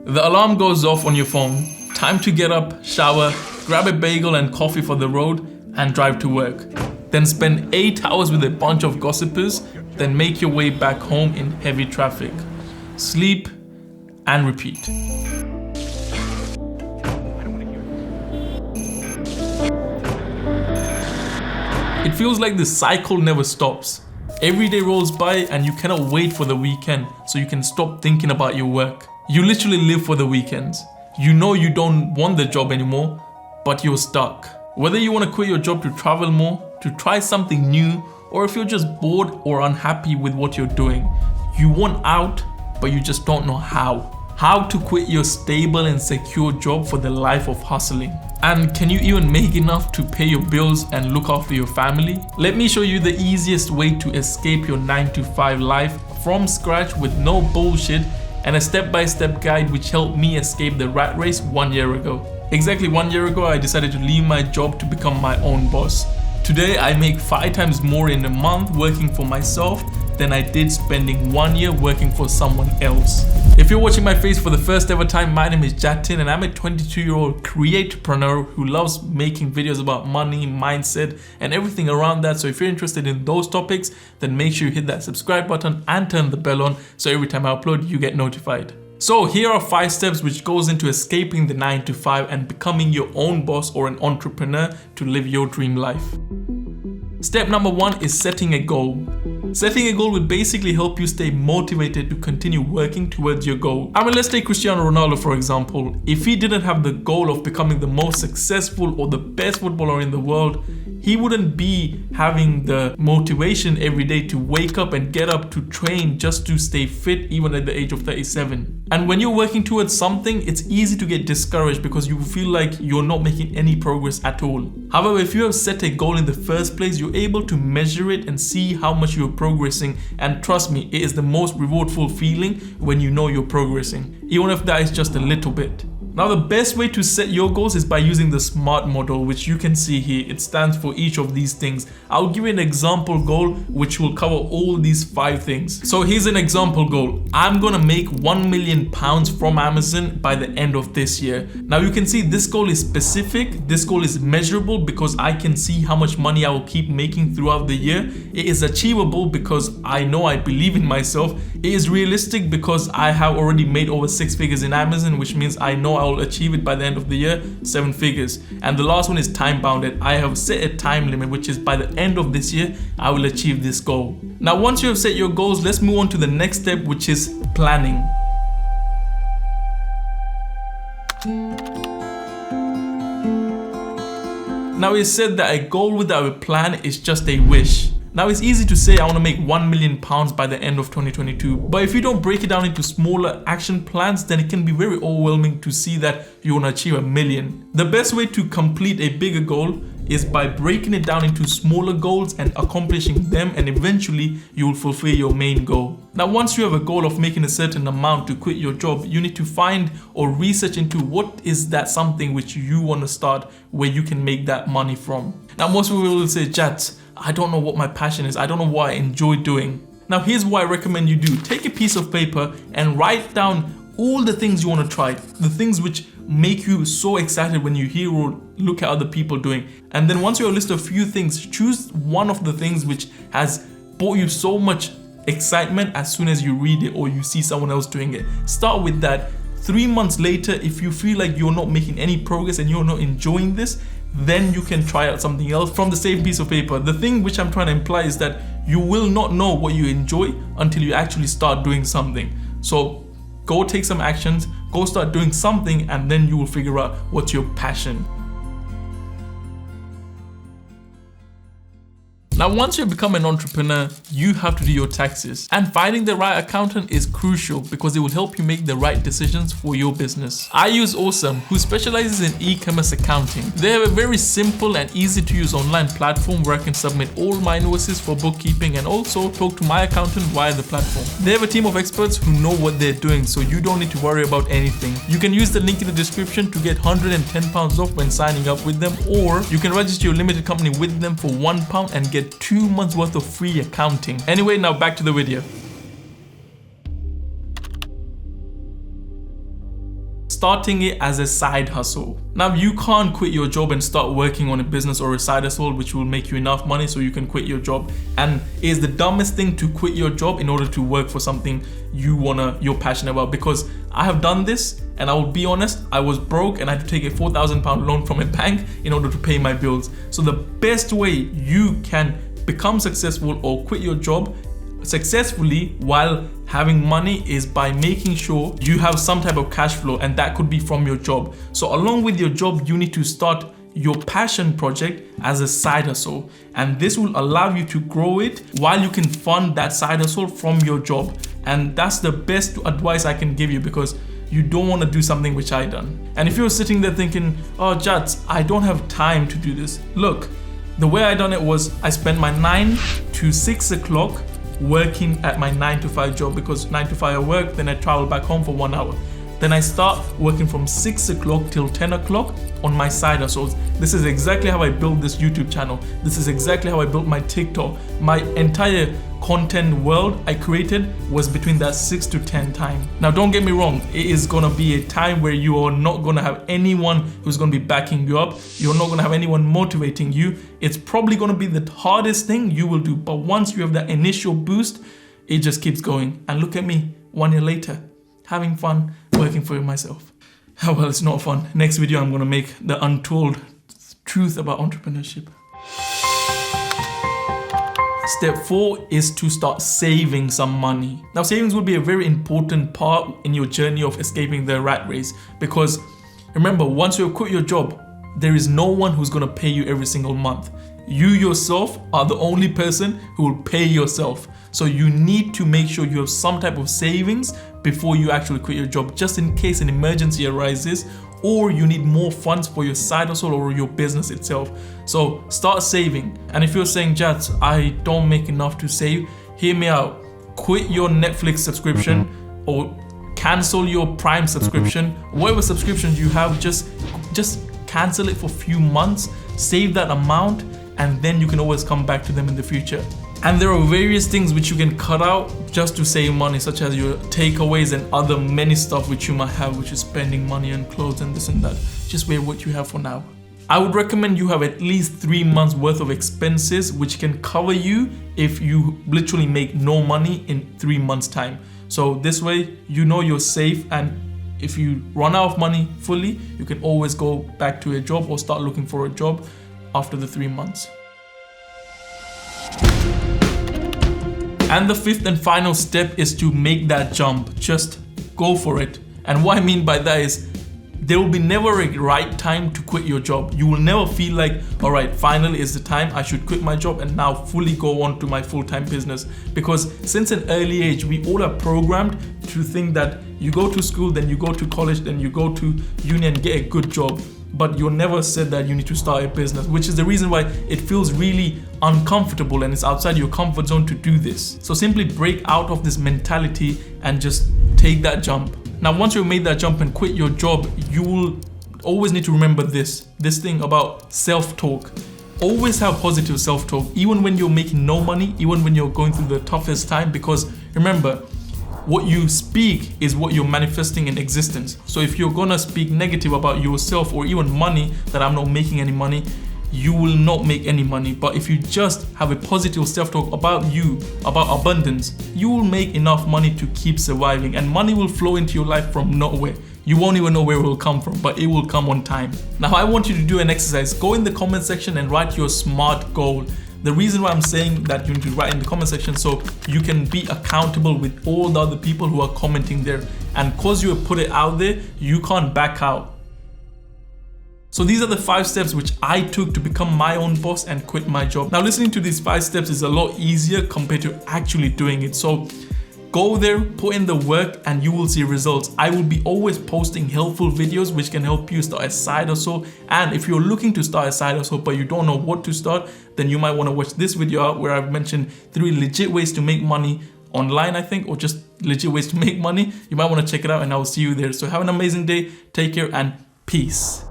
The alarm goes off on your phone. Time to get up, shower, grab a bagel and coffee for the road, and drive to work. Then spend 8 hours with a bunch of gossipers, then make your way back home in heavy traffic. Sleep and repeat. It feels like the cycle never stops. Every day rolls by and you cannot wait for the weekend so you can stop thinking about your work. You literally live for the weekends. You know you don't want the job anymore, but you're stuck. Whether you want to quit your job to travel more, to try something new, or if you're just bored or unhappy with what you're doing, you want out, but you just don't know how. How to quit your stable and secure job for the life of hustling. And can you even make enough to pay your bills and look after your family? Let me show you the easiest way to escape your 9-to-5 life from scratch with no bullshit, and a step-by-step guide which helped me escape the rat race 1 year ago. Exactly 1 year ago, I decided to leave my job to become my own boss. Today, I make 5 times more in a month working for myself than I did spending 1 year working for someone else. If you're watching my face for the first ever time, my name is Jatz and I'm a 22-year-old creatorpreneur who loves making videos about money, mindset, and everything around that. So if you're interested in those topics, then make sure you hit that subscribe button and turn the bell on so every time I upload, you get notified. So here are 5 steps which goes into escaping the 9-to-5 and becoming your own boss or an entrepreneur to live your dream life. Step number 1 is setting a goal. Setting a goal will basically help you stay motivated to continue working towards your goal. I mean, let's take Cristiano Ronaldo for example. If he didn't have the goal of becoming the most successful or the best footballer in the world, he wouldn't be having the motivation every day to wake up and get up to train just to stay fit even at the age of 37. And when you're working towards something, it's easy to get discouraged because you feel like you're not making any progress at all. However, if you have set a goal in the first place, you're able to measure it and see how much you're progressing. And trust me, it is the most rewardful feeling when you know you're progressing, even if that is just a little bit. Now, the best way to set your goals is by using the SMART model, which you can see here. It stands for each of these things. I'll give you an example goal which will cover all these 5 things. So here's an example goal. I'm gonna make £1 million from Amazon by the end of this year. Now you can see this goal is specific. This goal is measurable because I can see how much money I will keep making throughout the year. It is achievable because I know I believe in myself. It is realistic because I have already made over 6 figures in Amazon, which means I know I will achieve it by the end of the year, 7 figures. And the last one is time bounded. I have set a time limit, which is by the end of this year, I will achieve this goal. Now, once you have set your goals, let's move on to the next step, which is planning. Now, it's said that a goal without a plan is just a wish. Now, it's easy to say I want to make £1 million by the end of 2022, but if you don't break it down into smaller action plans, then it can be very overwhelming to see that you want to achieve $1 million. The best way to complete a bigger goal is by breaking it down into smaller goals and accomplishing them, and eventually you will fulfill your main goal. Now, once you have a goal of making a certain amount to quit your job, you need to find or research into what is that something which you want to start where you can make that money from. Now, most people will say, Jatz, I don't know what my passion is. I don't know what I enjoy doing. Now, here's what I recommend you do. Take a piece of paper and write down all the things you want to try, the things which make you so excited when you hear or look at other people doing. And then once you have listed a few things, choose one of the things which has brought you so much excitement as soon as you read it or you see someone else doing it. Start with that. 3 months later, if you feel like you're not making any progress and you're not enjoying this, then you can try out something else from the same piece of paper. The thing which I'm trying to imply is that you will not know what you enjoy until you actually start doing something. So go take some actions, go start doing something, and then you will figure out what's your passion. Now, once you become an entrepreneur, you have to do your taxes. And finding the right accountant is crucial because it will help you make the right decisions for your business. I use Awesome, who specializes in e-commerce accounting. They have a very simple and easy to use online platform where I can submit all my invoices for bookkeeping and also talk to my accountant via the platform. They have a team of experts who know what they're doing, so you don't need to worry about anything. You can use the link in the description to get £110 off when signing up with them, or you can register your limited company with them for £1 and get 2 months worth of free accounting. Anyway, now back to the video. starting it as a side hustle. Now, you can't quit your job and start working on a business or a side hustle which will make you enough money so you can quit your job. And it is the dumbest thing to quit your job in order to work for something you're passionate about, because I have done this, and I will be honest, I was broke and I had to take a £4,000 loan from a bank in order to pay my bills. So the best way you can become successful or quit your job successfully while having money is by making sure you have some type of cash flow, and that could be from your job. So along with your job, you need to start your passion project as a side hustle, and this will allow you to grow it while you can fund that side hustle from your job. And that's the best advice I can give you, because you don't want to do something which I done. And if you're sitting there thinking, oh Jatz, I don't have time to do this. Look, the way I done it was I spent my 9 to 6 o'clock working at my 9 to 5 job, because 9 to 5 I work, then I travel back home for 1 hour. Then I start working from 6 o'clock till 10 o'clock on my side hustles. This is exactly how I built this YouTube channel. This is exactly how I built my TikTok. My entire content world I created was between that 6 to 10 time. Now, don't get me wrong, it is gonna be a time where you are not gonna have anyone who's gonna be backing you up. You're not gonna have anyone motivating you. It's probably gonna be the hardest thing you will do. But once you have that initial boost, it just keeps going. And look at me, 1 year later, having fun, working for myself. Oh, well, it's not fun. Next video, I'm gonna make the untold truth about entrepreneurship. Step 4 is to start saving some money. Now, savings will be a very important part in your journey of escaping the rat race, because remember, once you quit your job, there is no one who's gonna pay you every single month. You yourself are the only person who will pay yourself. So you need to make sure you have some type of savings before you actually quit your job, just in case an emergency arises, or you need more funds for your side hustle or your business itself. So start saving. And if you're saying, Jatz, I don't make enough to save, hear me out. Quit your Netflix subscription or cancel your Prime subscription. Whatever subscriptions you have, just cancel it for a few months, save that amount, and then you can always come back to them in the future. And there are various things which you can cut out just to save money, such as your takeaways and other many stuff which you might have, which is spending money on clothes and this and that. Just wear what you have for now. I would recommend you have at least 3 months worth of expenses which can cover you if you literally make no money in 3 months time. So this way, you know you're safe, and if you run out of money fully, you can always go back to a job or start looking for a job after the 3 months. And the 5th and final step is to make that jump. Just go for it. And what I mean by that is, there will be never a right time to quit your job. You will never feel like, all right, finally is the time I should quit my job and now fully go on to my full-time business. Because since an early age, we all are programmed to think that you go to school, then you go to college, then you go to uni and get a good job. But you're never said that you need to start a business, which is the reason why it feels really uncomfortable and it's outside your comfort zone to do this. So simply break out of this mentality and just take that jump. Now, once you've made that jump and quit your job, you will always need to remember this thing about self-talk. Always have positive self-talk, even when you're making no money, even when you're going through the toughest time, because remember, what you speak is what you're manifesting in existence. So if you're gonna speak negative about yourself or even money, that I'm not making any money, you will not make any money. But if you just have a positive self-talk about you, about abundance, you will make enough money to keep surviving, and money will flow into your life from nowhere. You won't even know where it will come from, but it will come on time. Now, I want you to do an exercise. Go in the comment section and write your SMART goal. The reason why I'm saying that you need to write in the comment section, so you can be accountable with all the other people who are commenting there. And because you have put it out there, you can't back out. So these are the 5 steps which I took to become my own boss and quit my job. Now, listening to these 5 steps is a lot easier compared to actually doing it. So go there, put in the work, and you will see results. I will be always posting helpful videos which can help you start a side hustle. And if you're looking to start a side hustle but you don't know what to start, then you might want to watch this video out where I've mentioned 3 legit ways to make money online, I think, or just legit ways to make money. You might want to check it out, and I will see you there. So have an amazing day, take care, and peace.